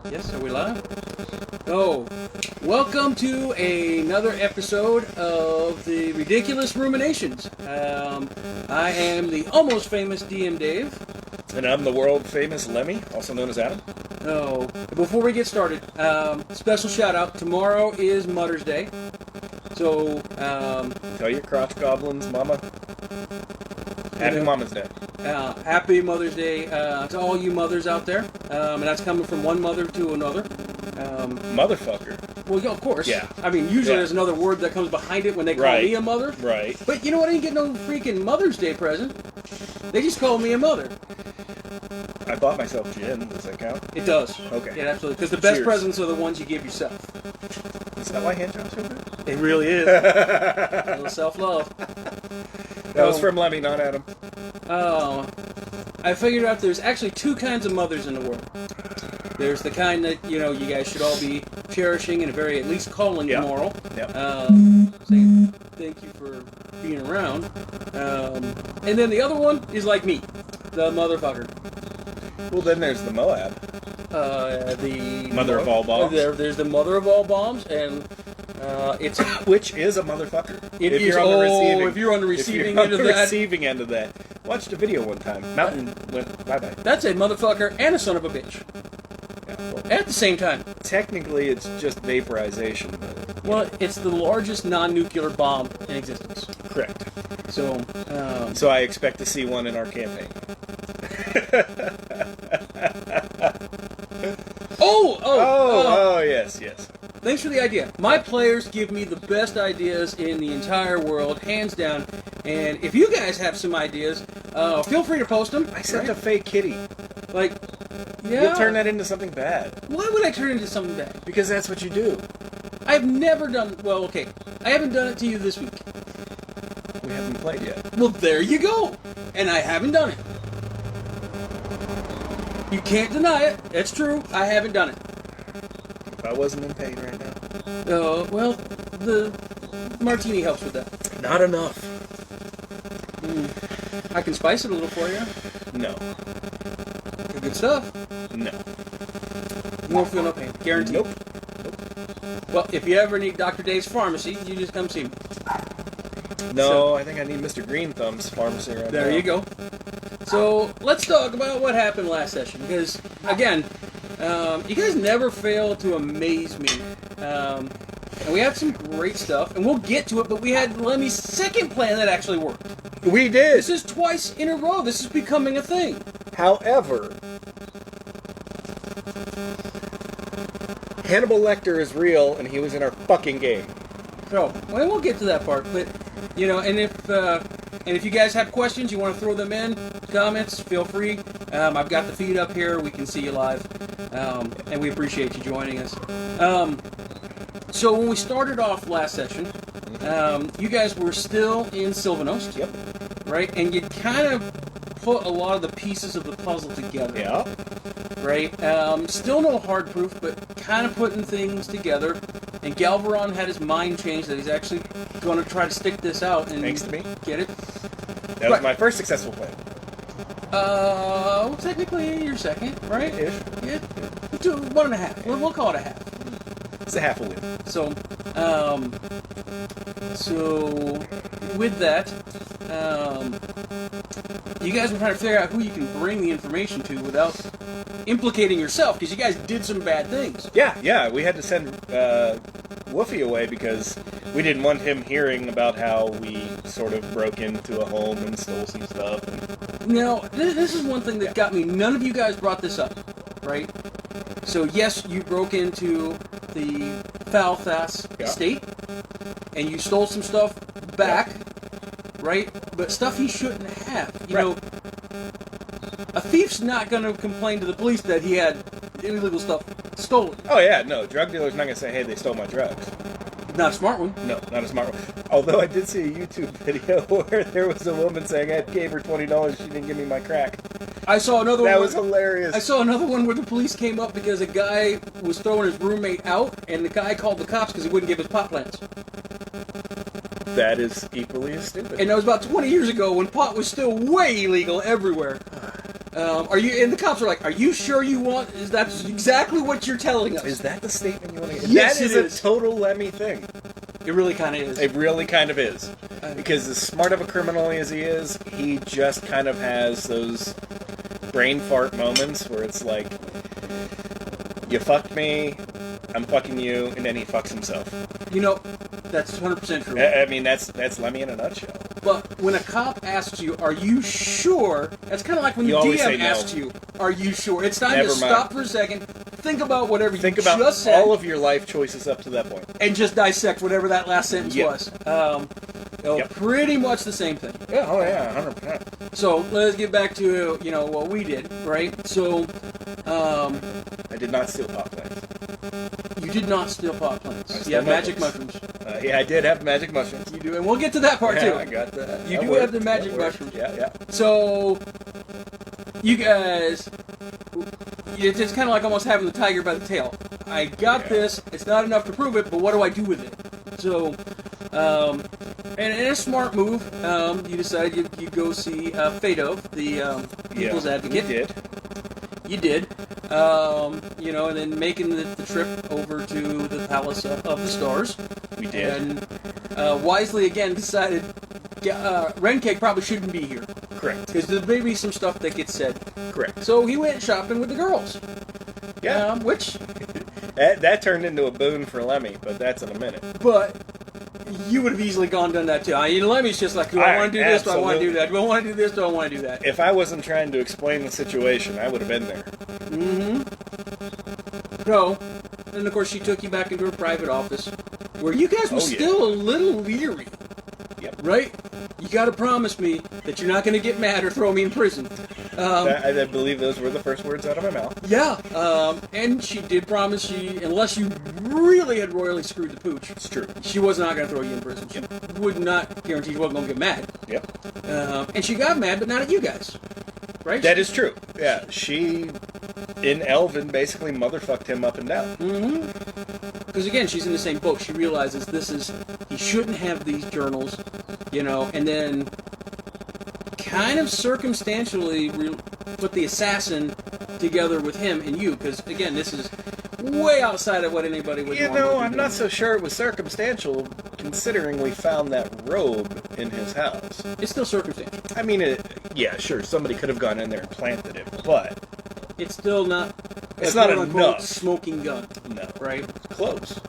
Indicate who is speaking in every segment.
Speaker 1: Yes, are we live? Oh, welcome to another episode of the Ridiculous Ruminations. I am the almost famous DM Dave.
Speaker 2: And I'm the world famous Lemme, also known as Adam.
Speaker 1: Oh, before we get started, special shout out. Tomorrow is Mother's Day. So,
Speaker 2: Tell your crotch goblins, Mama. Happy Mama's Day.
Speaker 1: Happy Mother's Day to all you mothers out there. And that's coming from one mother to another.
Speaker 2: Motherfucker.
Speaker 1: Well, yeah, of course.
Speaker 2: Yeah.
Speaker 1: I mean, usually there's another word that comes behind it when they call me a mother.
Speaker 2: Right.
Speaker 1: But you know what? I didn't get no freaking Mother's Day present. They just called me a mother.
Speaker 2: I bought myself gin. Does that count?
Speaker 1: It does.
Speaker 2: Okay.
Speaker 1: Yeah, absolutely. Because the best
Speaker 2: Cheers.
Speaker 1: presents are the ones you give yourself.
Speaker 2: Is that why hand jobs are good?
Speaker 1: It really is. A little self-love.
Speaker 2: That was from Lemme, not Adam.
Speaker 1: I figured out there's actually two kinds of mothers in the world. There's the kind that, you know, you guys should all be cherishing and very, at least calling moral.
Speaker 2: Yeah.
Speaker 1: Saying thank you for being around. And then the other one is like me, the motherfucker.
Speaker 2: Well, then there's the Moab.
Speaker 1: The
Speaker 2: Mother of all bombs.
Speaker 1: There's the mother of all bombs, and it's
Speaker 2: Which is a motherfucker.
Speaker 1: if you're on the receiving end of that.
Speaker 2: Receiving end of that. Watched a video one time. Mountain went bye-bye.
Speaker 1: That's a motherfucker and a son of a bitch
Speaker 2: Yeah, well,
Speaker 1: at the same time.
Speaker 2: technically, it's just vaporization. But,
Speaker 1: Well, it's the largest non-nuclear bomb in existence.
Speaker 2: correct.
Speaker 1: So,
Speaker 2: So I expect to see one in our campaign. Oh, yes.
Speaker 1: Thanks for the idea. My players give me the best ideas in the entire world, hands down. And if you guys have some ideas, feel free to post them.
Speaker 2: I sent a fake kitty.
Speaker 1: Like, yeah.
Speaker 2: You'll turn that into something bad.
Speaker 1: Why would I turn it into something bad?
Speaker 2: Because that's what you do.
Speaker 1: I've never done. Well, okay. I haven't done it to you this week.
Speaker 2: We haven't played yet.
Speaker 1: Well, there you go. And I haven't done it. You can't deny it. It's true. I haven't done it.
Speaker 2: If I wasn't in pain right now.
Speaker 1: Well, the martini helps with that.
Speaker 2: Not enough.
Speaker 1: I can spice it a little for you.
Speaker 2: No.
Speaker 1: Good stuff.
Speaker 2: No.
Speaker 1: You won't feel no pain. Guaranteed.
Speaker 2: Nope.
Speaker 1: Well, if you ever need Dr. Dave's pharmacy, you just come see me.
Speaker 2: No, I think I need Mr. Green Thumb's pharmacy right now.
Speaker 1: There you go. So, let's talk about what happened last session. Because, again, you guys never fail to amaze me. And we had some great stuff, and we'll get to it, but we had Lemmy's second plan that actually worked.
Speaker 2: We did.
Speaker 1: This is twice in a row. This is becoming a thing.
Speaker 2: However, Hannibal Lecter is real, and he was in our fucking game.
Speaker 1: So, well, we'll get to that part, but, you know, and if you guys have questions, you want to throw them in, comments, feel free. I've got the feed up here. We can see you live, and we appreciate you joining us. So when we started off last session, you guys were still in Sylvanost,
Speaker 2: Yep.
Speaker 1: right? And you kind of put a lot of the pieces of the puzzle together,
Speaker 2: Yeah.
Speaker 1: right? Still no hard proof, but kind of putting things together. And Galveron had his mind changed that he's actually going to try to stick this out and
Speaker 2: Thanks to me.
Speaker 1: get it.
Speaker 2: That was my first successful plan.
Speaker 1: Well, technically your second, right?
Speaker 2: Ish.
Speaker 1: Yeah, 1.5. We'll call it a half.
Speaker 2: It's a half a win.
Speaker 1: So with that, you guys were trying to figure out who you can bring the information to without implicating yourself, because you guys did some bad things.
Speaker 2: Yeah. We had to send Woofy away because we didn't want him hearing about how we sort of broke into a home and stole some stuff.
Speaker 1: Now, this is one thing that got me. None of you guys brought this up, right? So yes, you broke into the Falthas estate, and you stole some stuff back, right? But stuff he shouldn't have. You know, a thief's not going to complain to the police that he had illegal stuff stolen.
Speaker 2: Oh yeah, no, drug dealer's not going to say, hey, they stole my drugs.
Speaker 1: Not a smart one.
Speaker 2: No, not a smart one. Although I did see a YouTube video where there was a woman saying I gave her $20, she didn't give me my crack.
Speaker 1: I saw another one.
Speaker 2: That was hilarious.
Speaker 1: I saw another one where the police came up because a guy was throwing his roommate out, and the guy called the cops because he wouldn't give his pot plants.
Speaker 2: That is equally as stupid.
Speaker 1: And that was about 20 years ago when pot was still way illegal everywhere. Are you? And the cops are like, "Are you sure you want? Is that exactly what you're telling us?"
Speaker 2: Is that the statement you want to get?
Speaker 1: Yes,
Speaker 2: that is
Speaker 1: it is.
Speaker 2: a total Lemme thing.
Speaker 1: It really kind of is.
Speaker 2: It really kind of is. Because as smart of a criminal as he is, he just kind of has those brain fart moments where it's like, you fucked me, I'm fucking you, and then he fucks himself.
Speaker 1: You know, that's 100% true.
Speaker 2: I mean, that's Lemme in a nutshell.
Speaker 1: But when a cop asks you, "Are you sure?" That's kind of like when
Speaker 2: You
Speaker 1: the
Speaker 2: always say
Speaker 1: DM
Speaker 2: no.
Speaker 1: asks you, "Are you sure?" It's time
Speaker 2: Never
Speaker 1: to
Speaker 2: mind.
Speaker 1: stop for a second, think about whatever
Speaker 2: Think
Speaker 1: you
Speaker 2: about
Speaker 1: just said,
Speaker 2: all of your life choices up to that point.
Speaker 1: and just dissect whatever that last sentence
Speaker 2: Yep.
Speaker 1: was.
Speaker 2: Yep.
Speaker 1: Pretty much the same thing.
Speaker 2: Yeah, oh yeah, 100%.
Speaker 1: So let's get back to what we did, right? So
Speaker 2: I did not steal pot plants.
Speaker 1: you did not steal pot plants.
Speaker 2: I
Speaker 1: You
Speaker 2: stole
Speaker 1: have magic
Speaker 2: notebooks.
Speaker 1: mushrooms.
Speaker 2: Yeah, I did have magic mushrooms.
Speaker 1: You do, and we'll get to that part
Speaker 2: Yeah,
Speaker 1: too.
Speaker 2: I got that.
Speaker 1: You
Speaker 2: That
Speaker 1: do
Speaker 2: worked.
Speaker 1: have the magic
Speaker 2: That worked.
Speaker 1: mushrooms.
Speaker 2: Yeah.
Speaker 1: So, you guys, it's kind of like almost having the tiger by the tail. I got this. It's not enough to prove it, but what do I do with it? So, and in a smart move, you decided you'd go see Fado, the People's Advocate.
Speaker 2: We did.
Speaker 1: You did. And then making the trip over to the Palace of the Stars.
Speaker 2: We did.
Speaker 1: And wisely again decided Rencake probably shouldn't be here.
Speaker 2: Correct.
Speaker 1: Because there may be some stuff that gets said.
Speaker 2: Correct.
Speaker 1: So he went shopping with the girls.
Speaker 2: Yeah.
Speaker 1: Which,
Speaker 2: That turned into a boon for Lemme, but that's in a minute.
Speaker 1: but you would have easily done that too. Lemmy's just like, do I want to do this? Do I want to do that? Do I want to do this? Do I want to do that?
Speaker 2: If I wasn't trying to explain the situation, I would have been there.
Speaker 1: So, and of course she took you back into her private office, where you guys were still a little leery.
Speaker 2: Yep.
Speaker 1: Right? You got to promise me that you're not going to get mad or throw me in prison.
Speaker 2: I believe those were the first words out of my mouth.
Speaker 1: Yeah. And she did promise unless you really had royally screwed the pooch,
Speaker 2: It's true.
Speaker 1: she was not going to throw you in prison. She would not guarantee she wasn't going to get mad.
Speaker 2: Yep.
Speaker 1: And she got mad, but not at you guys. Right?
Speaker 2: That is true. Yeah, she, in Elven, basically motherfucked him up and down.
Speaker 1: Because again, she's in the same boat. She realizes he shouldn't have these journals, and then kind of circumstantially put the assassin together with him and you. Because again, this is way outside of what anybody would normally do.
Speaker 2: I'm not so sure it was circumstantial, considering we found that robe in his house.
Speaker 1: It's still circumstantial.
Speaker 2: I mean, yeah, sure, somebody could have gone in there and planted it, but
Speaker 1: It's still not.
Speaker 2: It's
Speaker 1: a
Speaker 2: not
Speaker 1: quote-unquote
Speaker 2: enough.
Speaker 1: smoking gun.
Speaker 2: no.
Speaker 1: Right.
Speaker 2: Close.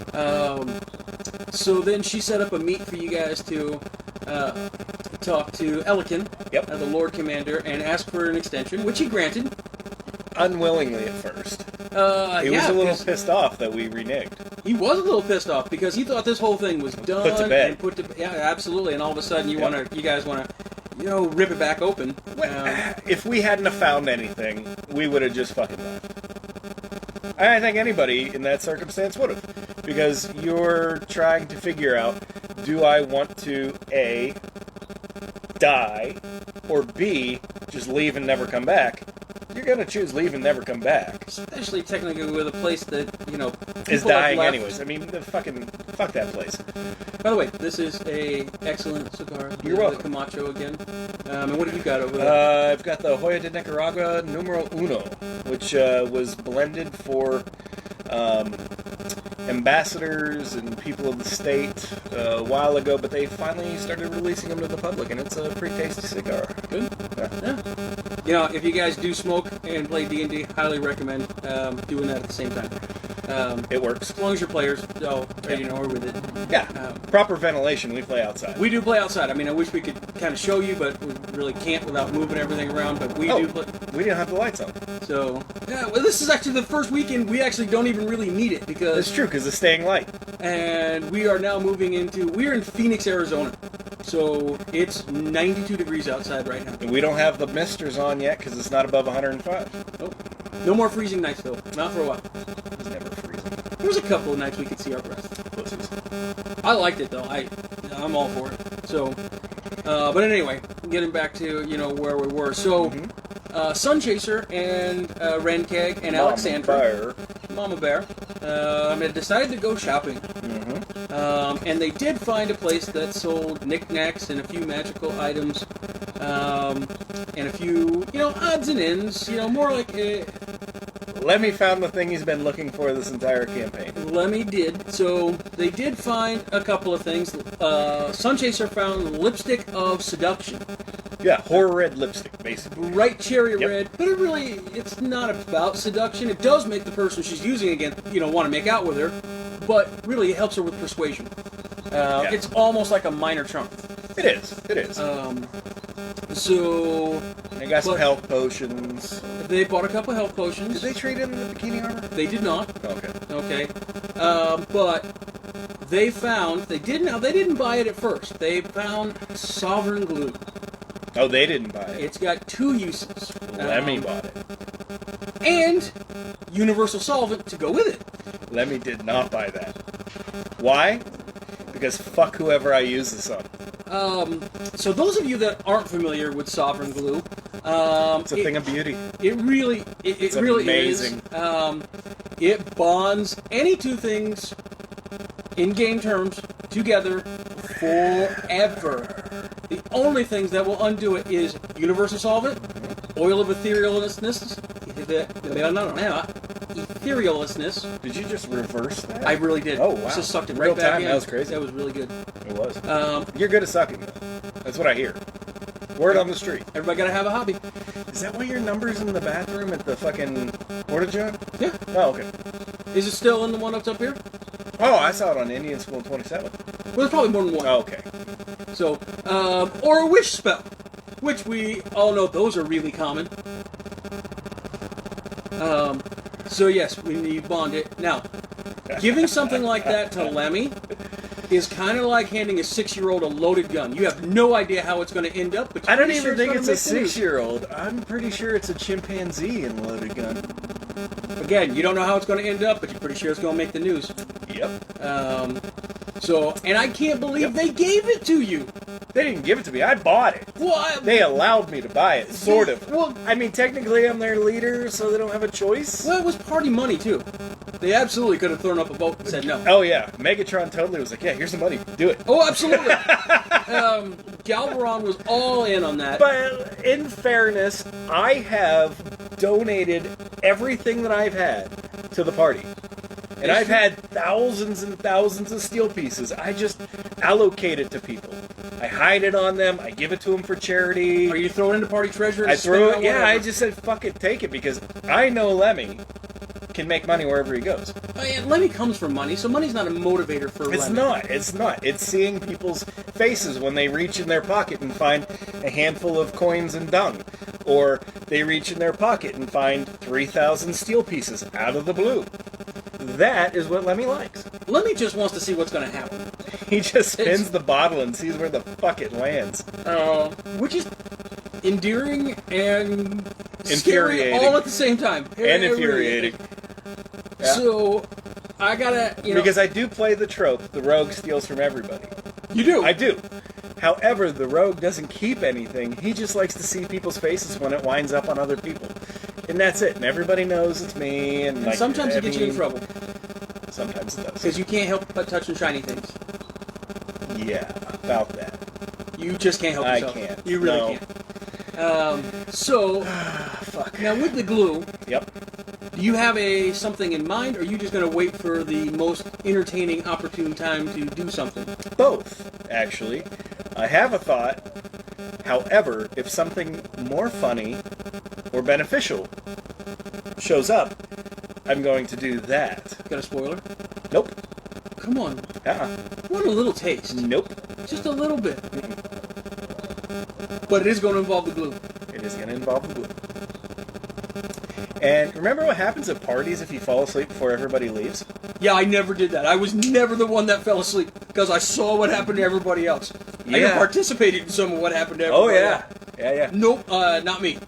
Speaker 1: So then she set up a meet for you guys to talk to Elikin,
Speaker 2: Yep.
Speaker 1: the Lord Commander, and ask for an extension, which he granted.
Speaker 2: Unwillingly at first. He was a little
Speaker 1: 'cause
Speaker 2: put off that we reneged.
Speaker 1: he was a little pissed off because he thought this whole thing was done.
Speaker 2: Put to bed.
Speaker 1: And yeah, absolutely. And all of a sudden, you guys want to, rip it back open.
Speaker 2: If we hadn't have found anything, we would have just fucking left. I think anybody in that circumstance would have. Because you're trying to figure out, do I want to, A, die, or B, just leave and never come back? You're going to choose leave and never come back.
Speaker 1: Especially technically with a place that,
Speaker 2: Is
Speaker 1: people have
Speaker 2: dying
Speaker 1: left.
Speaker 2: anyways. I mean, fuck that place.
Speaker 1: By the way, this is a excellent cigar.
Speaker 2: You're
Speaker 1: The
Speaker 2: welcome.
Speaker 1: Camacho again. And what have you got over there?
Speaker 2: I've got the Hoya de Nicaragua Numero Uno, which was blended for ambassadors and people of the state a while ago, but they finally started releasing them to the public, and it's a pretty tasty cigar.
Speaker 1: Good.
Speaker 2: Yeah.
Speaker 1: If you guys do smoke and play D&D, highly recommend doing that at the same time.
Speaker 2: It works.
Speaker 1: As long as your players are with it.
Speaker 2: Yeah. Proper ventilation, we play outside.
Speaker 1: We do play outside. I mean, I wish we could kind of show you, but we really can't without moving everything around. But we do play.
Speaker 2: We didn't have the lights on.
Speaker 1: So, this is actually the first weekend we actually don't even really need it because...
Speaker 2: It's true, because it's staying light.
Speaker 1: And we are now moving we're in Phoenix, Arizona. So, it's 92 degrees outside right now.
Speaker 2: And we don't have the misters on yet, because it's not above 105.
Speaker 1: Nope. No more freezing nights, though. Not for a while.
Speaker 2: It's never freezing.
Speaker 1: There was a couple of nights we could see our breath.
Speaker 2: Pussies.
Speaker 1: I liked it, though. I'm all for it. So, but anyway, getting back to, where we were. So, Sunchaser and Renkeg and Alexandra. Mama Bear, and decided to go shopping. And they did find a place that sold knickknacks and a few magical items, and a few, odds and ends, more like...
Speaker 2: Lemme found the thing he's been looking for this entire campaign.
Speaker 1: Lemme did. So they did find a couple of things. Sunchaser found lipstick of seduction.
Speaker 2: Yeah, horror red lipstick, basically.
Speaker 1: Bright cherry red, but it's not about seduction. It does make the person she's using again, want to make out with her, but really it helps her with persuasion. It's almost like a minor trump.
Speaker 2: It is.
Speaker 1: So...
Speaker 2: They got some health potions.
Speaker 1: They bought a couple health potions.
Speaker 2: Did they trade in the bikini armor?
Speaker 1: They did not.
Speaker 2: Okay.
Speaker 1: But they found... They didn't buy it at first. They found Sovereign Glue.
Speaker 2: Oh, they didn't buy it.
Speaker 1: It's got 2 uses.
Speaker 2: Lemme bought it.
Speaker 1: And Universal Solvent to go with it.
Speaker 2: Lemme did not buy that. Why? Because fuck whoever I use this on.
Speaker 1: So those of you that aren't familiar with Sovereign Glue,
Speaker 2: it's a thing of beauty.
Speaker 1: It really
Speaker 2: amazing.
Speaker 1: is. It bonds any 2 things in game terms together forever. The only things that will undo it is Universal Solvent, Oil of Etherealness.
Speaker 2: Did you just reverse that?
Speaker 1: I really did.
Speaker 2: Oh, wow.
Speaker 1: Just sucked it
Speaker 2: Real
Speaker 1: right back
Speaker 2: time,
Speaker 1: in.
Speaker 2: that was crazy.
Speaker 1: That was really good.
Speaker 2: It was. You're good at sucking. That's what I hear. Word on the street.
Speaker 1: Everybody gotta have a hobby.
Speaker 2: Is that why your number's in the bathroom at the fucking Porta-John?
Speaker 1: Yeah.
Speaker 2: Oh, okay.
Speaker 1: Is it still in the one that's up here?
Speaker 2: Oh, I saw it on Indian School 27.
Speaker 1: Well, there's probably more than one.
Speaker 2: Oh, okay.
Speaker 1: So, or a wish spell, which we all know those are really common. So yes, we bond it. Now, giving something like that to Lemme is kind of like handing a 6-year-old a loaded gun. You have no idea how it's going to end up. But
Speaker 2: I don't even think it's a 6-year-old. I'm pretty sure it's a chimpanzee in a loaded gun.
Speaker 1: Again, you don't know how it's going to end up, but you're pretty sure it's going to make the news.
Speaker 2: Yep.
Speaker 1: And I can't believe they gave it to you.
Speaker 2: They didn't give it to me. I bought it.
Speaker 1: What?
Speaker 2: They allowed me to buy it, sort of.
Speaker 1: Well,
Speaker 2: I mean, technically I'm their leader, so they don't have a choice.
Speaker 1: Well, it was party money, too. They absolutely could have thrown up a vote and said no.
Speaker 2: Oh, yeah. Megatron totally was like, yeah, here's the money. Do it.
Speaker 1: Oh, absolutely. Galvaron was all in on that.
Speaker 2: But in fairness, I have donated everything that I've had to the party. And I've had thousands and thousands of steel pieces. I just allocate it to people. I hide it on them. I give it to them for charity.
Speaker 1: Are you throwing it into party treasure?
Speaker 2: I throw it. Yeah, I just said, fuck it, take it. Because I know Lemme can make money wherever he goes.
Speaker 1: Lemme comes from money, so money's not a motivator for Lemme.
Speaker 2: It's not. It's seeing people's faces when they reach in their pocket and find a handful of coins and dung. Or they reach in their pocket and find 3,000 steel pieces out of the blue. That is what Lemme likes.
Speaker 1: Lemme just wants to see what's going to happen.
Speaker 2: He just spins the bottle and sees where the fuck it lands.
Speaker 1: Which is endearing and scary
Speaker 2: infuriating.
Speaker 1: all at the same time.
Speaker 2: And infuriating. Yeah.
Speaker 1: So, I gotta,
Speaker 2: Because I do play the trope, the rogue steals from everybody.
Speaker 1: You do?
Speaker 2: I do. However, the rogue doesn't keep anything. He just likes to see people's faces when it winds up on other people. And that's it. And everybody knows it's me. And
Speaker 1: sometimes it gets you in trouble.
Speaker 2: Sometimes it does.
Speaker 1: Because you can't help but touching shiny things.
Speaker 2: Yeah, about that.
Speaker 1: You just can't help yourself.
Speaker 2: I can't.
Speaker 1: You really can't.
Speaker 2: Fuck.
Speaker 1: Now with the glue,
Speaker 2: yep.
Speaker 1: Do you have something in mind, or are you just going to wait for the most entertaining, opportune time to do something?
Speaker 2: Both, actually. I have a thought. However, if something more funny or beneficial shows up, I'm going to do that.
Speaker 1: Got a spoiler?
Speaker 2: Nope.
Speaker 1: Come on.
Speaker 2: Uh-uh.
Speaker 1: What a little taste.
Speaker 2: Nope.
Speaker 1: Just a little bit. But it is going to involve the glue.
Speaker 2: It is going to involve the glue. And remember what happens at parties if you fall asleep before everybody leaves?
Speaker 1: Yeah, I never did that. I was never the one that fell asleep because I saw what happened to everybody else.
Speaker 2: Yeah.
Speaker 1: I even participated in some of what happened to everybody else.
Speaker 2: Yeah.
Speaker 1: Nope, not me.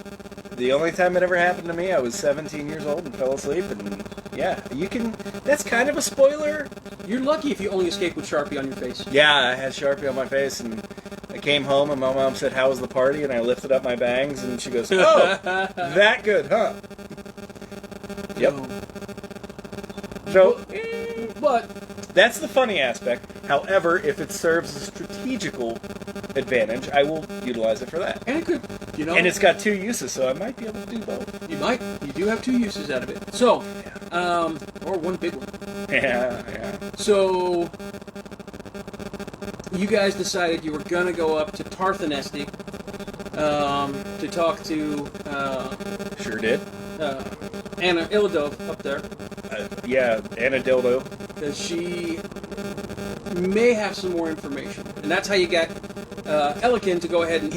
Speaker 2: The only time it ever happened to me, I was 17 years old and fell asleep, and yeah, you can... That's kind of a spoiler.
Speaker 1: You're lucky if you only escaped with Sharpie on your face.
Speaker 2: Yeah, I had Sharpie on my face, and I came home, and my mom said, "How was the party?" And I lifted up my bangs, and she goes, "Oh, that good, huh?" Yep. So,
Speaker 1: But
Speaker 2: that's the funny aspect. However, if it serves a strategical advantage, I will utilize it for that.
Speaker 1: and it could,
Speaker 2: And it's got 2 uses, so I might be able to do both.
Speaker 1: you might. You do have 2 uses out of it. So, or one big one.
Speaker 2: Yeah.
Speaker 1: So, you guys decided you were gonna go up to Tarthanesti to talk to
Speaker 2: Sure did.
Speaker 1: Anna Illidove up there,
Speaker 2: Yeah, Anna Dildo.
Speaker 1: because she may have some more information, and that's how you got Elikin to go ahead and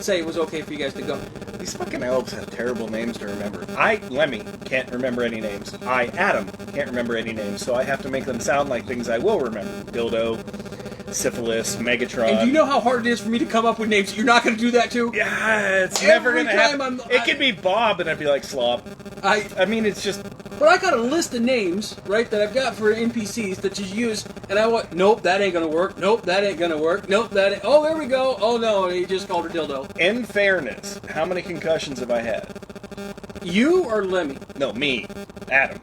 Speaker 1: say it was okay for you guys to go.
Speaker 2: These fucking elves have terrible names to remember. Lemme, can't remember any names. Adam, can't remember any names, so I have to make them sound like things I will remember. Dildo, Syphilis, Megatron.
Speaker 1: And do you know how hard it is for me to come up with names? You're not going to do that too?
Speaker 2: Yeah, it's never
Speaker 1: Every
Speaker 2: going to happen.
Speaker 1: time
Speaker 2: It could be Bob, and I'd be like, Slob. I mean, it's just...
Speaker 1: But I got a list of names, right, that I've got for NPCs that you use, and I went, nope, that ain't gonna work. Nope, that ain't gonna work. Nope, that ain't... Oh, there we go. Oh, no, and he just called her Dildo.
Speaker 2: In fairness, how many concussions have I had?
Speaker 1: You or Lemmy?
Speaker 2: No, me. Adam.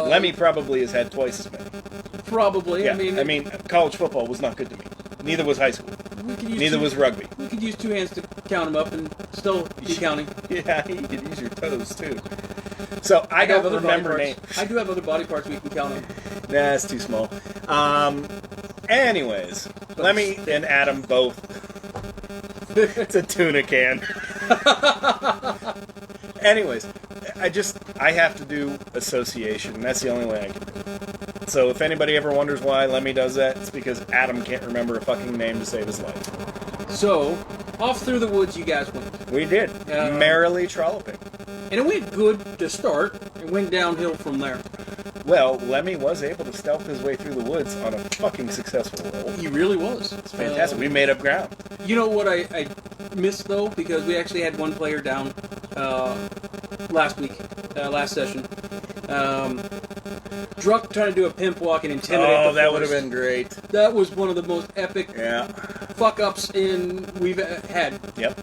Speaker 2: Lemmy probably has had twice as many.
Speaker 1: Probably.
Speaker 2: Yeah, I mean, college football was not good to me. Neither was high school. Neither was rugby.
Speaker 1: We could use 2 hands to count them up and still be counting.
Speaker 2: Yeah, you could use your toes, too. So, I don't remember names.
Speaker 1: I do have other body parts we can count on.
Speaker 2: Nah, it's too small. Anyways, Lemmy and Adam both. It's a tuna can. Anyways, I have to do association. That's the only way I can do it. So if anybody ever wonders why Lemmy does that, it's because Adam can't remember a fucking name to save his life.
Speaker 1: So, off through the woods you guys went.
Speaker 2: We did. Merrily trolloping.
Speaker 1: And it went good to start. It went downhill from there.
Speaker 2: Well, Lemmy was able to stealth his way through the woods on a fucking successful roll.
Speaker 1: He really was.
Speaker 2: It's fantastic. We made up ground.
Speaker 1: You know what I missed, though? Because we actually had one player down last week, last session. Druck trying to do a pimp walk and intimidate the
Speaker 2: that
Speaker 1: forest.
Speaker 2: would have been great.
Speaker 1: That was one of the most epic fuck-ups we've had.
Speaker 2: Yep.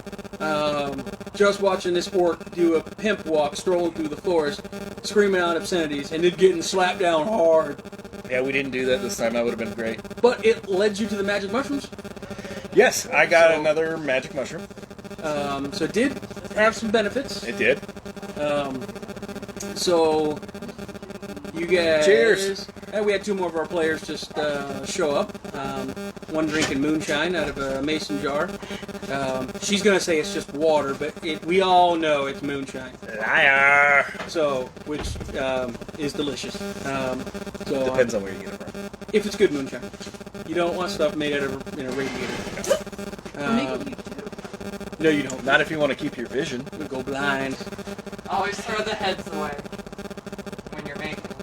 Speaker 1: Just watching this orc do a pimp walk strolling through the forest, screaming out obscenities, and then getting slapped down hard.
Speaker 2: Yeah, we didn't do that this time. That would have been great.
Speaker 1: But it led you to the magic mushrooms?
Speaker 2: Yes, I got another magic mushroom.
Speaker 1: So it did have some benefits.
Speaker 2: It did.
Speaker 1: So you guys...
Speaker 2: Cheers!
Speaker 1: And we had 2 more of our players just show up. One drinking moonshine out of a mason jar. She's going to say it's just water, but we all know it's moonshine.
Speaker 2: Liar!
Speaker 1: So, which is delicious.
Speaker 2: Depends on where you get it from.
Speaker 1: If it's good moonshine. You don't want stuff made out of a radiator. No, you don't.
Speaker 2: Not if you want to keep your vision.
Speaker 1: You'll go blind.
Speaker 3: Always throw the heads away when you're making them.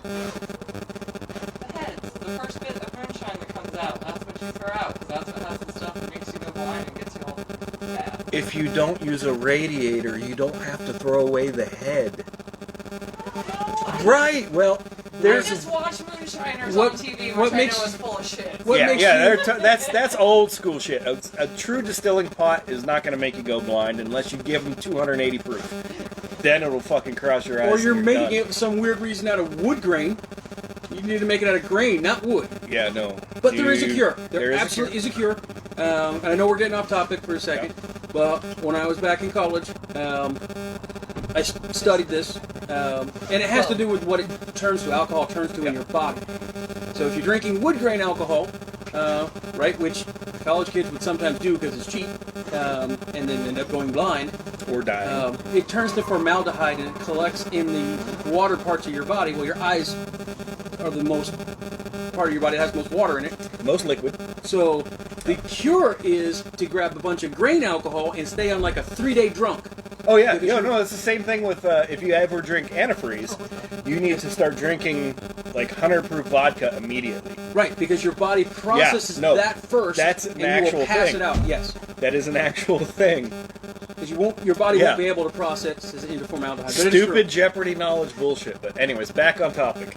Speaker 3: The heads, the first bit of moonshine that comes out, that's what you throw out, because that's what has the stuff that makes you go blind and gets you all bad.
Speaker 2: If you don't use a radiator, you don't have to throw away the head. Right, well,
Speaker 3: I just watch Moonshiners on TV, which I know is full of shit.
Speaker 2: That's old school shit. A true distilling pot is not going to make you go blind unless you give them 280 proof. Then it'll fucking cross your eyes.
Speaker 1: Or you're making it for some weird reason out of wood grain. You need to make it out of grain, not wood.
Speaker 2: Yeah, no.
Speaker 1: But there is a cure. There absolutely is a cure. And I know we're getting off topic for a second, but when I was back in college, I studied this, and it has to do with what alcohol turns to in your body. So if you're drinking wood grain alcohol, right, which college kids would sometimes do because it's cheap, and then end up going blind,
Speaker 2: or dying,
Speaker 1: it turns to formaldehyde and it collects in the water parts of your body. Well, your eyes are the most part of your body that has most water in it.
Speaker 2: Most liquid.
Speaker 1: So the cure is to grab a bunch of grain alcohol and stay on like a 3-day drunk.
Speaker 2: Oh yeah, no, it's the same thing with if you ever drink antifreeze, you need to start drinking like 100 proof vodka immediately.
Speaker 1: Right, because your body processes that first.
Speaker 2: That's an
Speaker 1: and
Speaker 2: actual
Speaker 1: you will pass
Speaker 2: thing.
Speaker 1: it out. Yes,
Speaker 2: that is an actual thing.
Speaker 1: Because your body won't be able to process it into formaldehyde.
Speaker 2: Stupid Jeopardy knowledge bullshit. But anyways, back on topic.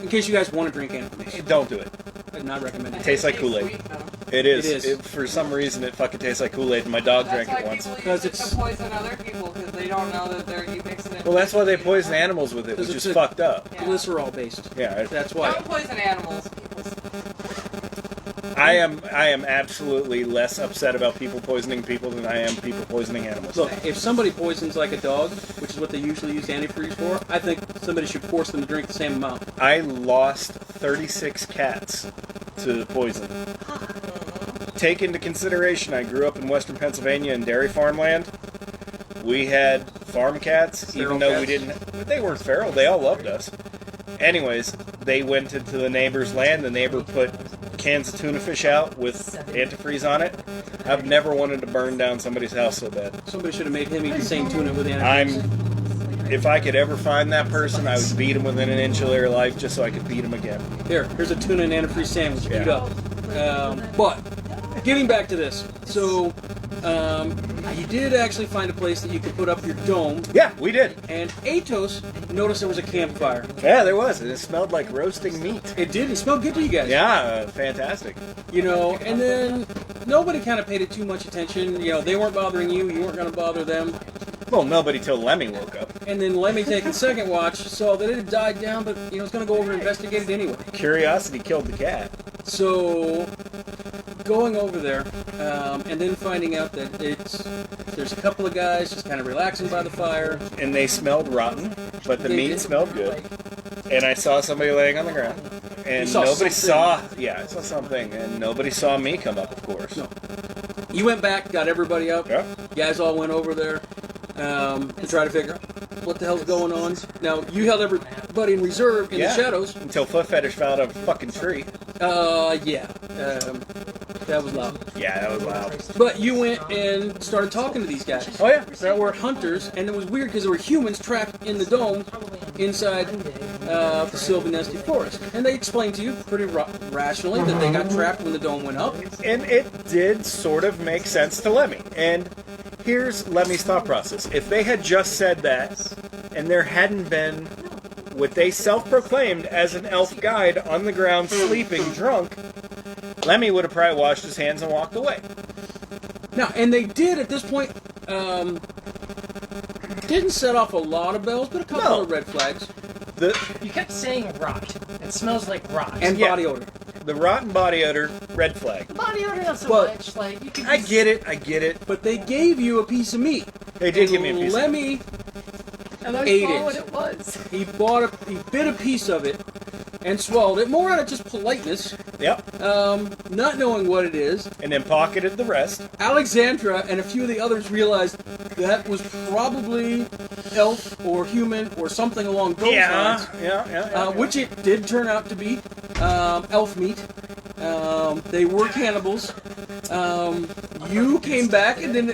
Speaker 1: In case you guys want to drink antifreeze,
Speaker 2: don't do it.
Speaker 1: I'd not recommend it.
Speaker 2: It tastes like Kool-Aid. It is. For some reason, it fucking tastes like Kool-Aid, and my dog drank it once.
Speaker 3: Because it's to poison other people because they they don't know that you mix it in.
Speaker 2: Well, that's why they poison animals with it, which is fucked up.
Speaker 3: Yeah.
Speaker 1: Glycerol based.
Speaker 2: Yeah,
Speaker 1: That's why.
Speaker 3: Don't poison animals.
Speaker 2: I am absolutely less upset about people poisoning people than I am people poisoning animals.
Speaker 1: Look, if somebody poisons like a dog, which is what they usually use antifreeze for, I think somebody should force them to drink the same amount.
Speaker 2: I lost 36 cats to poison. Take into consideration, I grew up in western Pennsylvania in dairy farmland. We had farm cats,
Speaker 1: Feral
Speaker 2: even though we
Speaker 1: cats?
Speaker 2: didn't. They weren't feral. They all loved us. Anyways, they went into the neighbor's land. The neighbor put cans of tuna fish out with antifreeze on it. I've never wanted to burn down somebody's house so bad.
Speaker 1: Somebody should have made him eat the same tuna with antifreeze.
Speaker 2: If I could ever find that person, I would beat him within an inch of their life just so I could beat him again.
Speaker 1: Here's a tuna and antifreeze sandwich.
Speaker 2: Yeah.
Speaker 1: Eat up. But getting back to this, so you did actually find a place that you could put up your dome.
Speaker 2: Yeah, we did.
Speaker 1: And Atos noticed there was a campfire.
Speaker 2: Yeah, there was. And it smelled like roasting meat.
Speaker 1: It did. It smelled good to you guys.
Speaker 2: Yeah, fantastic.
Speaker 1: You know, and then nobody kind of paid it too much attention. You know, they weren't bothering you. You weren't going to bother them.
Speaker 2: Well, nobody till Lemme woke up.
Speaker 1: And then Lemme taking second watch saw that it had died down, but you know, it's going to go over and investigate it anyway.
Speaker 2: Curiosity killed the cat.
Speaker 1: So going over there, and then finding out that there's a couple of guys just kind of relaxing by the fire.
Speaker 2: And they smelled rotten, but the
Speaker 1: They
Speaker 2: meat
Speaker 1: did.
Speaker 2: smelled good. And I saw somebody laying on the ground. And
Speaker 1: You saw
Speaker 2: nobody
Speaker 1: something.
Speaker 2: saw, yeah, I saw something. And nobody saw me come up, of course.
Speaker 1: No. You went back, got everybody up.
Speaker 2: Yeah.
Speaker 1: Guys all went over there to try to figure out what the hell's going on. Now, you held everybody in reserve in the shadows.
Speaker 2: Until Foot Fetish fell out of a fucking tree.
Speaker 1: Yeah. That was loud.
Speaker 2: Yeah, that was loud.
Speaker 1: But you went and started talking to these guys.
Speaker 2: Oh, yeah.
Speaker 1: That were hunters, and it was weird because there were humans trapped in the dome inside the Sylvan Nesty Forest. And they explained to you pretty rationally that they got trapped when the dome went up.
Speaker 2: And it did sort of make sense to Lemme. And here's Lemmy's thought process. If they had just said that, and there hadn't been what they self-proclaimed as an elf guide on the ground sleeping drunk, Lemme would have probably washed his hands and walked away.
Speaker 1: Now, and they did at this point, didn't set off a lot of bells, but a couple of red flags.
Speaker 4: You kept saying rot. It smells like rot.
Speaker 1: And body odor.
Speaker 2: The rotten body odor, red flag.
Speaker 4: body odor not so
Speaker 1: But-
Speaker 4: much. Like you could.
Speaker 2: I get it.
Speaker 1: But they gave you a piece of meat.
Speaker 2: They did
Speaker 1: And
Speaker 2: give me a piece of
Speaker 1: Lemmy,
Speaker 4: And I
Speaker 1: ate
Speaker 4: saw
Speaker 1: it.
Speaker 4: what it was.
Speaker 1: he bit a piece of it and swallowed it, more out of just politeness,
Speaker 2: Yep.
Speaker 1: not knowing what it is.
Speaker 2: And then pocketed the rest.
Speaker 1: Alexandra and a few of the others realized that was probably elf or human or something along those lines.
Speaker 2: Yeah.
Speaker 1: Which it did turn out to be elf meat. They were cannibals. You came back and then,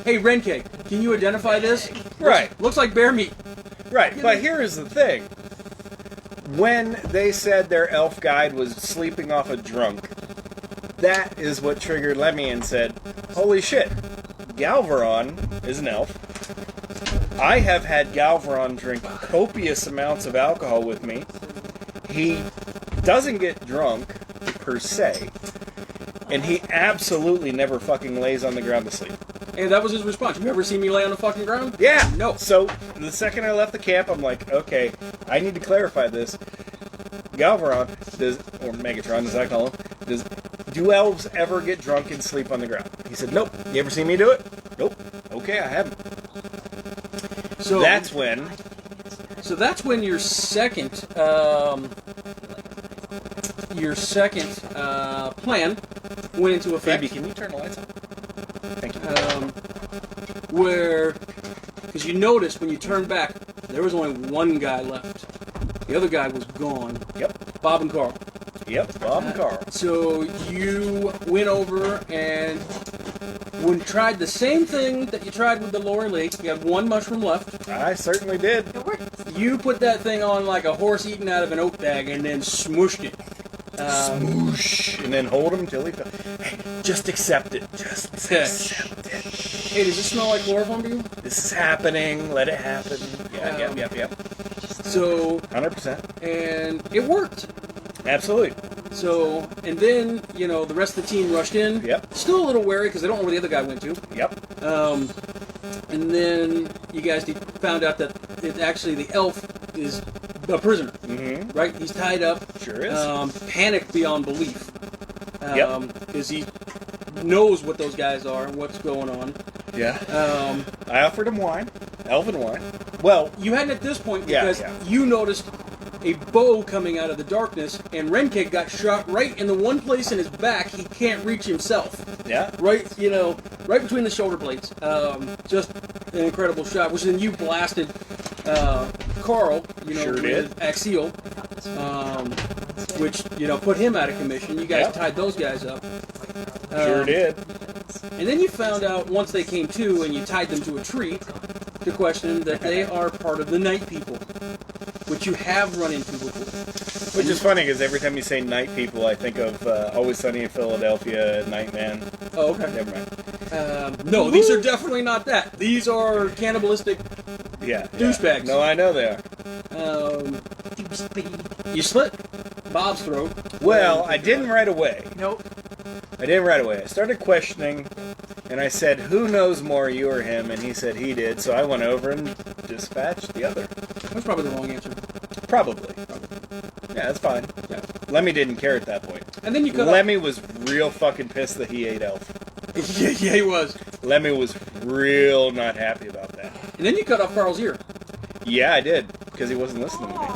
Speaker 1: hey Renke, can you identify this?
Speaker 2: Right.
Speaker 1: Looks like bear meat.
Speaker 2: Right, but here's the thing. When they said their elf guide was sleeping off a drunk, that is what triggered Lemmy and said, holy shit, Galveron is an elf. I have had Galveron drink copious amounts of alcohol with me. He doesn't get drunk, per se, and he absolutely never fucking lays on the ground to sleep.
Speaker 1: And that was his response. You ever seen me lay on the fucking ground?
Speaker 2: Yeah.
Speaker 1: No.
Speaker 2: So the second I left the camp, I'm like, okay, I need to clarify this. Galveron or Megatron, as I call him, do elves ever get drunk and sleep on the ground? He said, nope. You ever seen me do it? Nope. Okay, I haven't.
Speaker 1: So
Speaker 2: That's when.
Speaker 1: So that's when your second plan went into effect.
Speaker 2: Phoebe, can you turn the lights on? Thank you.
Speaker 1: Where, because you noticed when you turned back, there was only one guy left. The other guy was gone.
Speaker 2: Yep.
Speaker 1: Bob and Carl.
Speaker 2: Yep. Bob and Carl.
Speaker 1: So you went over and tried the same thing that you tried with the lower lake. You had one mushroom left.
Speaker 2: I certainly did.
Speaker 4: It worked.
Speaker 1: You put that thing on like a horse eating out of an oat bag and then smooshed it.
Speaker 2: Smoosh. And then hold him until he fell. Hey, just accept it. Just accept it.
Speaker 1: Hey, does this smell like chloroform to you?
Speaker 2: This is happening. Let it happen. Yep.
Speaker 1: So,
Speaker 2: 100%.
Speaker 1: and it worked.
Speaker 2: Absolutely.
Speaker 1: So, and then, the rest of the team rushed in.
Speaker 2: Yep.
Speaker 1: Still a little wary because they don't know where the other guy went to.
Speaker 2: Yep.
Speaker 1: And then you guys found out that actually the elf is a prisoner, right? He's tied up.
Speaker 2: Sure is.
Speaker 1: Panicked beyond belief.
Speaker 2: Yep.
Speaker 1: Because he knows what those guys are and what's going on.
Speaker 2: Yeah. I offered him wine. Elven wine. Well,
Speaker 1: you hadn't at this point
Speaker 2: Yeah,
Speaker 1: because
Speaker 2: yeah.
Speaker 1: you noticed a bow coming out of the darkness, and Renkeg got shot right in the one place in his back he can't reach himself.
Speaker 2: yeah.
Speaker 1: Right, right between the shoulder blades. Just an incredible shot. Which then you blasted Carl,
Speaker 2: Sure
Speaker 1: with
Speaker 2: did.
Speaker 1: Axial, which put him out of commission. You guys
Speaker 2: Yep.
Speaker 1: tied those guys up.
Speaker 2: Sure did.
Speaker 1: And then you found out once they came to, and you tied them to a tree to question them that they are part of the Night People, which you have run into before.
Speaker 2: Which is funny because every time you say night people, I think of Always Sunny in Philadelphia, Nightman.
Speaker 1: Oh, okay.
Speaker 2: Never mind.
Speaker 1: No, these are definitely not that. These are cannibalistic.
Speaker 2: Yeah.
Speaker 1: Douchebags.
Speaker 2: No, I know they are.
Speaker 1: You slit Bob's throat.
Speaker 2: Well, I didn't right away.
Speaker 4: Nope.
Speaker 2: I didn't right away. I started questioning, and I said, who knows more, you or him? And he said he did, so I went over and dispatched the other.
Speaker 1: That's probably the wrong answer.
Speaker 2: Probably. Yeah, that's fine.
Speaker 1: Yeah.
Speaker 2: Lemmy didn't care at that point.
Speaker 1: And then you cut
Speaker 2: Lemmy was real fucking pissed that he ate Elf.
Speaker 1: yeah, he was.
Speaker 2: Lemmy was real not happy about that.
Speaker 1: And then you cut off Carl's ear.
Speaker 2: Yeah, I did, because he wasn't listening to me.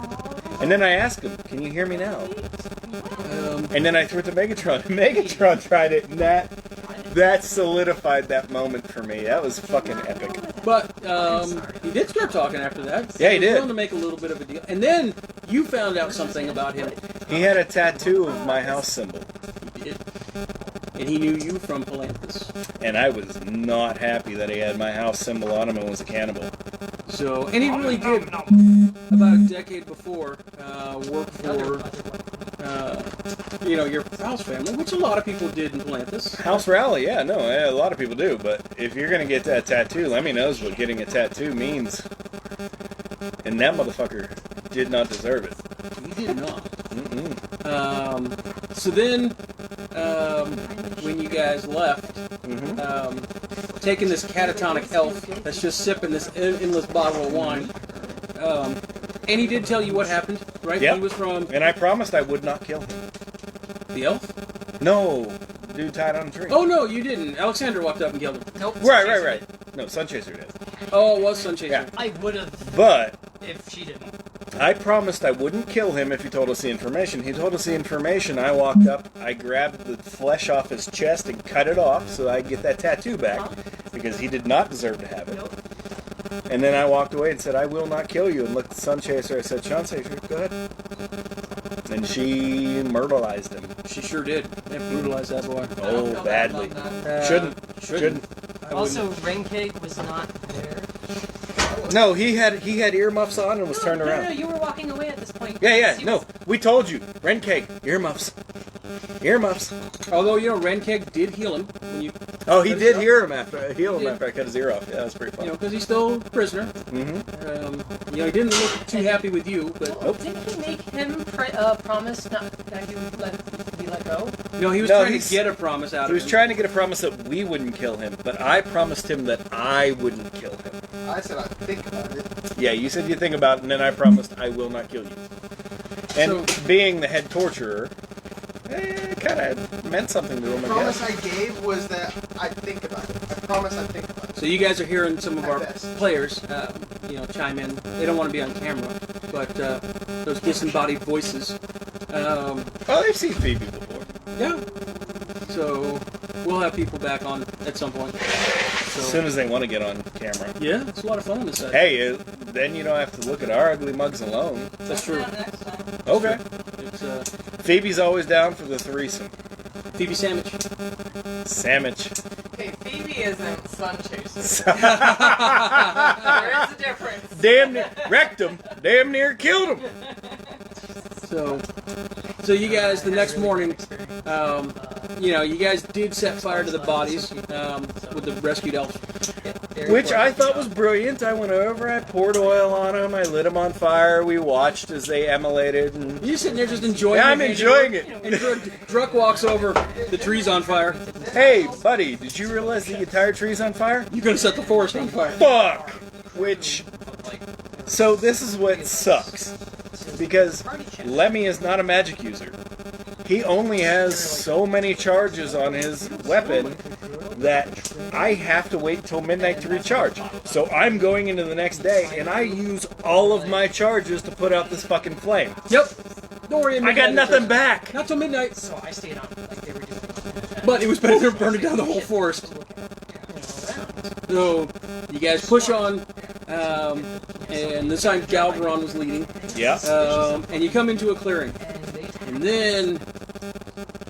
Speaker 2: And then I asked him, can you hear me now? And then I threw it to Megatron. Megatron tried it, and that solidified that moment for me. That was fucking epic.
Speaker 1: But he did start talking after that.
Speaker 2: Yeah, he did.
Speaker 1: Willing to make a little bit of a deal. And then you found out something about him.
Speaker 2: He had a tattoo of my house symbol,
Speaker 1: He did. And he knew you from Palanthus.
Speaker 2: and I was not happy that he had my house symbol on him and was a cannibal.
Speaker 1: So, and he really did, about a decade before, work for, your house family, which a lot of people did in Palanthus.
Speaker 2: House rally, yeah, no, a lot of people do, but if you're gonna get that tattoo, Lemmy knows what getting a tattoo means. And that motherfucker did not deserve it.
Speaker 1: He did not. So then, when you guys left, taking this catatonic elf that's just sipping this endless bottle of wine, and he did tell you what happened, right?
Speaker 2: Yep.
Speaker 1: He was from
Speaker 2: And I promised I would not kill him.
Speaker 1: the elf?
Speaker 2: No, dude tied on a tree.
Speaker 1: Oh, no, you didn't. Alexander walked up and killed him.
Speaker 4: Nope.
Speaker 2: Right. No, Sunchaser did.
Speaker 1: Oh, it was Sunchaser.
Speaker 2: Yeah.
Speaker 4: I would have
Speaker 2: But
Speaker 4: if she didn't.
Speaker 2: I promised I wouldn't kill him if he told us the information. He told us the information. I walked up, I grabbed the flesh off his chest and cut it off so I could get that tattoo back because he did not deserve to have it.
Speaker 4: Nope.
Speaker 2: And then I walked away and said, I will not kill you. And looked at Sunchaser. I said, Sunchaser, go ahead. And she myrtleized him.
Speaker 1: She sure did. They brutalized that boy.
Speaker 3: I don't
Speaker 2: Oh,
Speaker 3: feel bad
Speaker 2: badly.
Speaker 3: about that.
Speaker 2: Shouldn't.
Speaker 4: Also, Renkeg was not there.
Speaker 2: No, he had earmuffs on and was turned around.
Speaker 5: No, you were walking away at this point.
Speaker 2: Yeah,
Speaker 5: He
Speaker 2: no.
Speaker 5: was-
Speaker 2: We told you. Renkeg, earmuffs. Earmuffs.
Speaker 1: Although, Renkeg did heal him when you,
Speaker 2: Oh, he
Speaker 1: Cut his
Speaker 2: did
Speaker 1: ear
Speaker 2: heal him after I cut his ear off. Yeah, that was pretty fun.
Speaker 1: because he's still a prisoner.
Speaker 2: Mm-hmm.
Speaker 1: He didn't look too happy with you, but
Speaker 5: Well, didn't he make him promise not that he would be let go?
Speaker 1: no, he was
Speaker 2: No,
Speaker 1: trying
Speaker 2: he's-
Speaker 1: to get a promise out
Speaker 2: He
Speaker 1: of
Speaker 2: was
Speaker 1: him.
Speaker 2: trying to get a promise that we wouldn't kill him, but I promised him that I wouldn't kill him.
Speaker 6: I said I'd think about it.
Speaker 2: Yeah, you said you think about it, and then I promised I will not kill you. And
Speaker 1: So-
Speaker 2: being the head torturer, kind of meant something to him,
Speaker 6: The
Speaker 2: I
Speaker 6: promise
Speaker 2: guess.
Speaker 6: I gave was that I'd think about it. I promise I'd think about it.
Speaker 1: So you guys are hearing some of our
Speaker 6: At best.
Speaker 1: players, chime in. They don't want to be on camera, but those disembodied voices.
Speaker 2: Oh, they've seen Phoebe before.
Speaker 1: Yeah. So we'll have people back on at some point.
Speaker 2: As soon as they want to get on camera.
Speaker 1: Yeah, it's a lot of fun on this side.
Speaker 2: Hey, then you don't have to look at our ugly mugs alone.
Speaker 1: That's true.
Speaker 3: Next time.
Speaker 2: Okay.
Speaker 1: It's
Speaker 2: Phoebe's always down for the threesome.
Speaker 1: Phoebe Sandwich.
Speaker 2: Sandwich.
Speaker 3: Okay, Phoebe isn't Sun Chaser.
Speaker 2: Damn
Speaker 3: There is a difference.
Speaker 2: near wrecked him. Damn near killed him.
Speaker 1: So you guys, the next morning, you guys did set fire to the bodies with the rescued elf.
Speaker 2: Which I thought was brilliant. I went over, I poured oil on them, I lit them on fire. We watched as they emulated. And
Speaker 1: You're sitting there just enjoying
Speaker 2: yeah,
Speaker 1: it.
Speaker 2: I'm enjoying it.
Speaker 1: And Druck walks over, the tree's on fire.
Speaker 2: Hey, buddy, did you realize the entire tree's on fire?
Speaker 1: You're going to set the forest on fire.
Speaker 2: Fuck! Which... So this is what sucks. Because Lemme is not a magic user. He only has so many charges on his weapon that I have to wait till midnight to recharge. So I'm going into the next day, and I use all of my charges to put out this fucking flame.
Speaker 1: Yep. Don't worry.
Speaker 2: I got nothing back.
Speaker 1: Not till midnight.
Speaker 4: So I stayed on, like they were doing.
Speaker 1: But it was better than burning down the whole forest. So you guys push on, and this time Galvaron was leading.
Speaker 2: Yeah.
Speaker 1: And you come into a clearing, and then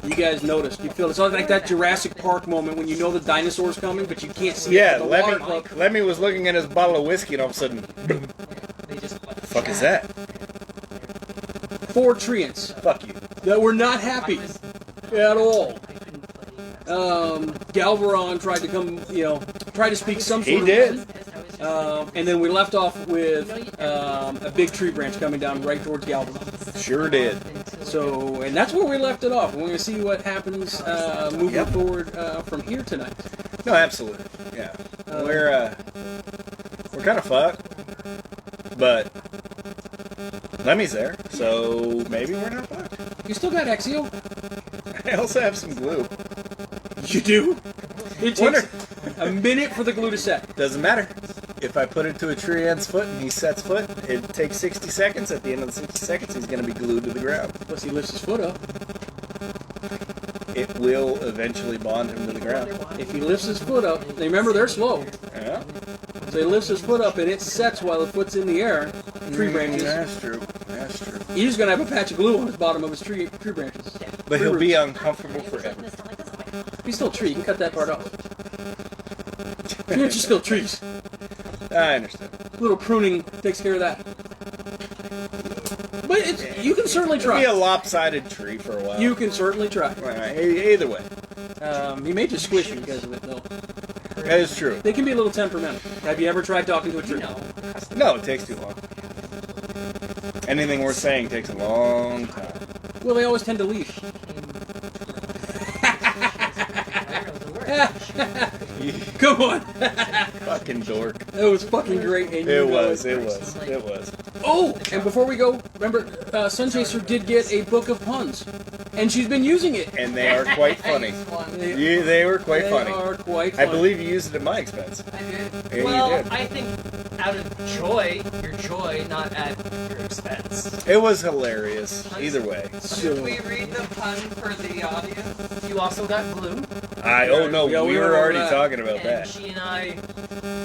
Speaker 1: you guys notice. You feel it's like that Jurassic Park moment when you know the dinosaur's coming, but you can't see
Speaker 2: Yeah,
Speaker 1: it. from the water club.
Speaker 2: Lemmy was looking at his bottle of whiskey, and all of a sudden, the fuck is that?
Speaker 1: 4 treants
Speaker 2: Fuck you.
Speaker 1: that were not happy at all. Galvaron tried to come, try to speak some sort
Speaker 2: He
Speaker 1: of
Speaker 2: did.
Speaker 1: reason. And then we left off with a big tree branch coming down right towards Galvaron.
Speaker 2: Sure did.
Speaker 1: So, and that's where we left it off. We're going to see what happens moving forward from here tonight.
Speaker 2: No, absolutely. Yeah. We're kind of fucked, but Lemmy's there, so maybe we're not fucked.
Speaker 1: You still got Exio?
Speaker 2: I also have some glue.
Speaker 1: You do? It
Speaker 2: Wonder-
Speaker 1: takes a minute for the glue to set.
Speaker 2: Doesn't matter. If I put it to a tree ant's foot and he sets foot, it takes 60 seconds. At the end of the 60 seconds, he's going to be glued to the ground.
Speaker 1: Plus he lifts his foot up.
Speaker 2: It will eventually bond him to the ground.
Speaker 1: If he lifts his foot up, remember they're slow.
Speaker 2: Yeah.
Speaker 1: So he lifts his foot up and it sets while the foot's in the air. Tree branches.
Speaker 2: That's true. That's true.
Speaker 1: He's going to have a patch of glue on the bottom of his tree branches.
Speaker 2: But he'll be uncomfortable forever.
Speaker 1: He's still a tree. You can cut that part off. Trees are still trees.
Speaker 2: I understand.
Speaker 1: A little pruning takes care of that. But you can certainly
Speaker 2: It'll be a
Speaker 1: try.
Speaker 2: lopsided tree for a while.
Speaker 1: You can certainly try.
Speaker 2: Either way.
Speaker 1: He may just squish you because of it, though.
Speaker 2: That is true.
Speaker 1: They can be a little temperamental. Have you ever tried talking to a tree?
Speaker 2: No, it takes too long. Anything worth saying takes a long time.
Speaker 1: Well, they always tend to leave. Come on.
Speaker 2: Fucking dork.
Speaker 1: That was fucking great. And you
Speaker 2: It
Speaker 1: know
Speaker 2: was. It was. It was.
Speaker 1: Oh, and before we go, remember, Sun Chaser did get a book of puns, and she's been using it.
Speaker 2: And they are quite funny. They were quite
Speaker 1: They
Speaker 2: funny.
Speaker 1: are quite
Speaker 2: I
Speaker 1: funny.
Speaker 2: believe you used it at my expense.
Speaker 3: I did.
Speaker 2: Yeah,
Speaker 4: Well,
Speaker 2: you did.
Speaker 4: I think out of joy, your joy, not at your expense.
Speaker 2: It was hilarious. Either way.
Speaker 3: Should we read the pun for the audience?
Speaker 4: You also got glue,
Speaker 2: Oh no,
Speaker 1: Yeah,
Speaker 2: we
Speaker 1: we
Speaker 2: were
Speaker 1: were
Speaker 2: already
Speaker 1: over that.
Speaker 2: talking about
Speaker 4: and
Speaker 2: that.
Speaker 4: she and I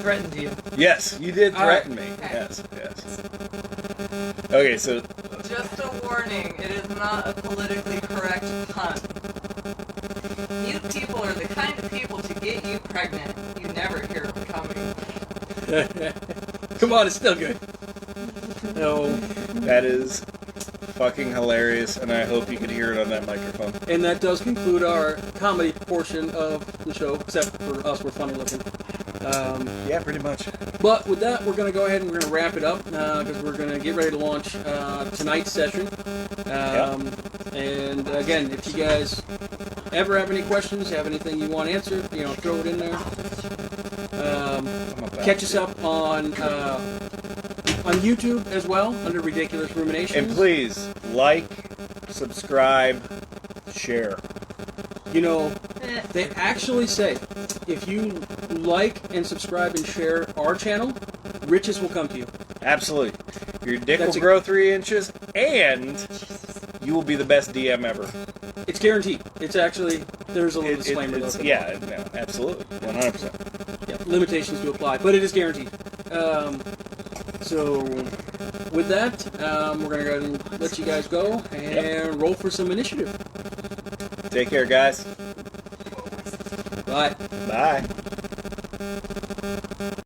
Speaker 4: threatened you.
Speaker 2: Yes, you did
Speaker 1: All right.
Speaker 2: threaten me. Yes, yes. Okay, so
Speaker 3: Just a warning, it is not a politically correct pun. Mute people are the kind of people to get you pregnant. You never hear them coming.
Speaker 1: Come on, it's still good. No,
Speaker 2: that is fucking hilarious, and I hope you could hear it on that microphone.
Speaker 1: and that does conclude our comedy portion of the show, except for us, we're funny looking.
Speaker 2: Yeah, pretty much.
Speaker 1: But with that, we're going to go ahead and we're going to wrap it up because we're going to get ready to launch tonight's session. And again, if you guys ever have any questions, have anything you want answered, throw it in there. Catch us up on YouTube as well under Ridiculous Ruminations.
Speaker 2: And please like, subscribe, share.
Speaker 1: They actually say if you like and subscribe and share our channel, riches will come to you.
Speaker 2: Absolutely. Your dick
Speaker 1: That's
Speaker 2: will grow 3 inches, and you will be the best DM ever.
Speaker 1: It's guaranteed. It's actually, there's a little disclaimer. though.
Speaker 2: Yeah, no, absolutely. 100%.
Speaker 1: Yeah, limitations do apply, but it is guaranteed. So, with that, we're going to go ahead and let you guys go and roll for some initiative.
Speaker 2: Take care, guys.
Speaker 1: Bye.
Speaker 2: Bye.